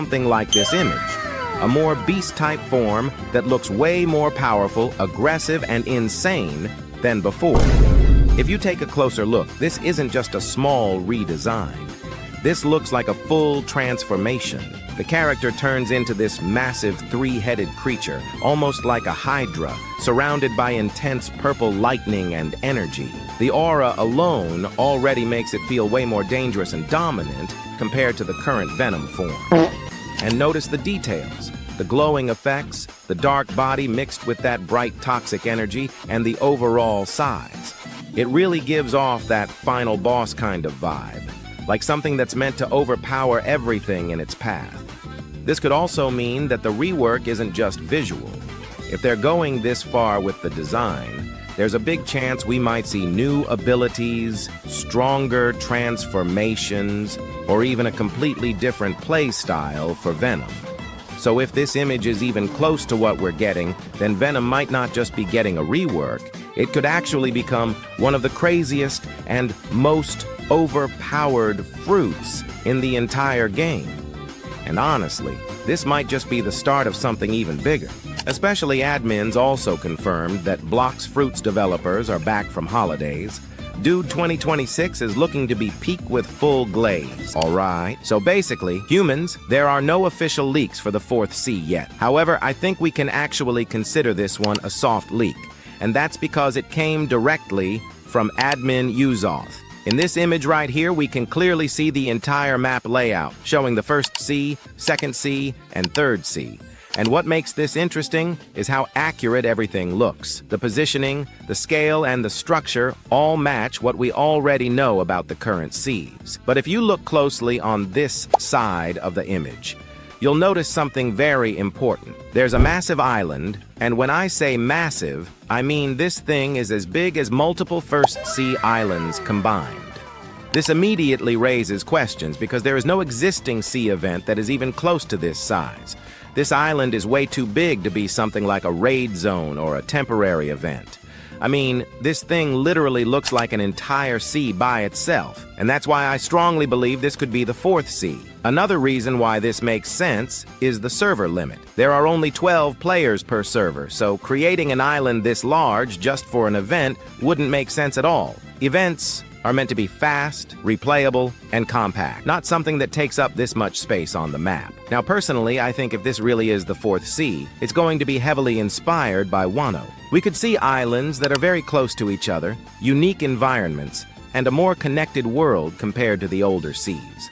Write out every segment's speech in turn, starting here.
something like this image. A more beast-type form that looks way more powerful, aggressive, and insane than before. If you take a closer look, this isn't just a small redesign. This looks like a full transformation. The character turns into this massive three-headed creature, almost like a hydra, surrounded by intense purple lightning and energy. The aura alone already makes it feel way more dangerous and dominant compared to the current Venom form. And notice the details. The glowing effects, the dark body mixed with that bright toxic energy, and the overall size. It really gives off that final boss kind of vibe, like something that's meant to overpower everything in its path. This could also mean that the rework isn't just visual. If they're going this far with the design, there's a big chance we might see new abilities, stronger transformations, or even a completely different play style for Venom. So if this image is even close to what we're getting, then Venom might not just be getting a rework, it could actually become one of the craziest and most overpowered fruits in the entire game. And honestly, this might just be the start of something even bigger. Especially admins also confirmed that Blox Fruits developers are back from holidays. Dude 2026 is looking to be peak with full glaze. Alright, so basically, humans, there are no official leaks for the 4th C yet. However, I think we can actually consider this one a soft leak. And that's because it came directly from admin Uzoth. In this image right here, we can clearly see the entire map layout, showing the 1st C, 2nd C, and 3rd C. And what makes this interesting is how accurate everything looks. The positioning, the scale, and the structure all match what we already know about the current Cs. But if you look closely on this side of the image, you'll notice something very important. There's a massive island, and when I say massive, I mean this thing is as big as multiple 1st C islands combined. This immediately raises questions because there is no existing C event that is even close to this size. This island is way too big to be something like a raid zone or a temporary event. I mean, this thing literally looks like an entire C by itself, and that's why I strongly believe this could be the 4th C. Another reason why this makes sense is the server limit. There are only 12 players per server, so creating an island this large just for an event wouldn't make sense at all. Events are meant to be fast, replayable, and compact, not something that takes up this much space on the map. Now, personally, I think if this really is the 4th C, it's going to be heavily inspired by Wano. We could see islands that are very close to each other, unique environments, and a more connected world compared to the older Cs.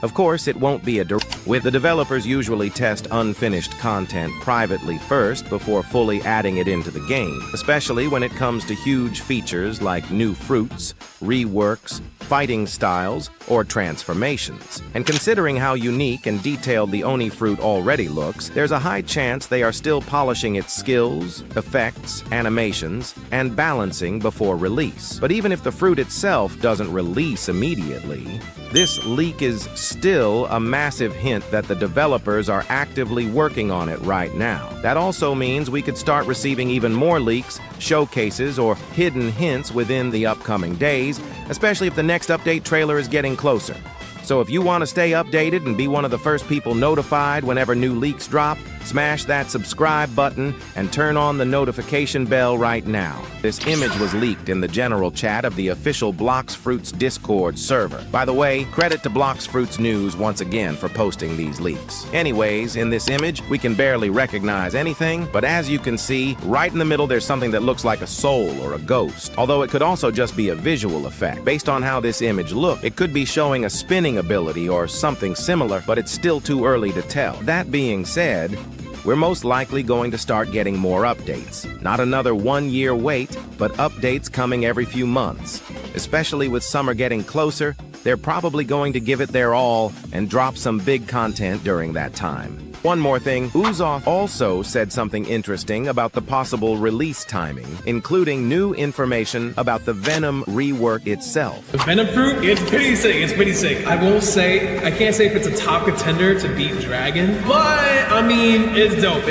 Of course, it won't be with the developers usually test unfinished content privately first before fully adding it into the game, especially when it comes to huge features like new fruits, reworks, fighting styles, or transformations. And considering how unique and detailed the Oni fruit already looks, there's a high chance they are still polishing its skills, effects, animations, and balancing before release. But even if the fruit itself doesn't release immediately, this leak is still a massive hint that the developers are actively working on it right now. That also means we could start receiving even more leaks, showcases, or hidden hints within the upcoming days, especially if the next update trailer is getting closer. So if you want to stay updated and be one of the first people notified whenever new leaks drop, smash that subscribe button and turn on the notification bell right now. This image was leaked in the general chat of the official Blox Fruits Discord server. By the way, credit to Blox Fruits News once again for posting these leaks. Anyways, in this image, we can barely recognize anything, but as you can see, right in the middle there's something that looks like a soul or a ghost, although it could also just be a visual effect. Based on how this image looked, it could be showing a spinning ability or something similar, but it's still too early to tell. That being said, we're most likely going to start getting more updates. Not another 1-year wait, but updates coming every few months. Especially with summer getting closer, they're probably going to give it their all and drop some big content during that time. One more thing, Uzoth also said something interesting about the possible release timing, including new information about the Venom rework itself. The Venom fruit, it's pretty sick, I won't say, I can't say if it's a top contender to beat Dragon, but I mean, it's dope.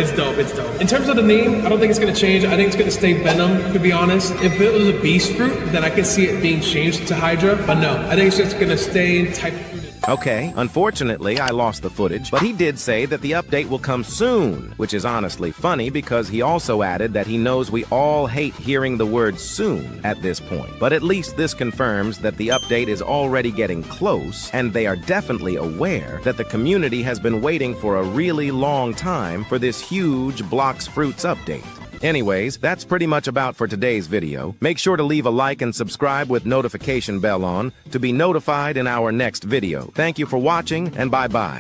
In terms of the name, I don't think it's gonna change. I think it's gonna stay Venom, to be honest. If it was a beast fruit, then I could see it being changed to Hydra, but no, I think it's just gonna stay type fruit. Okay, unfortunately, I lost the footage, but he did say that the update will come soon, which is honestly funny because he also added that he knows we all hate hearing the word soon at this point. But at least this confirms that the update is already getting close, and they are definitely aware that the community has been waiting for a really long time for this huge Blox Fruits update. Anyways, that's pretty much about for today's video. Make sure to leave a like and subscribe with notification bell on to be notified in our next video. Thank you for watching, and bye-bye.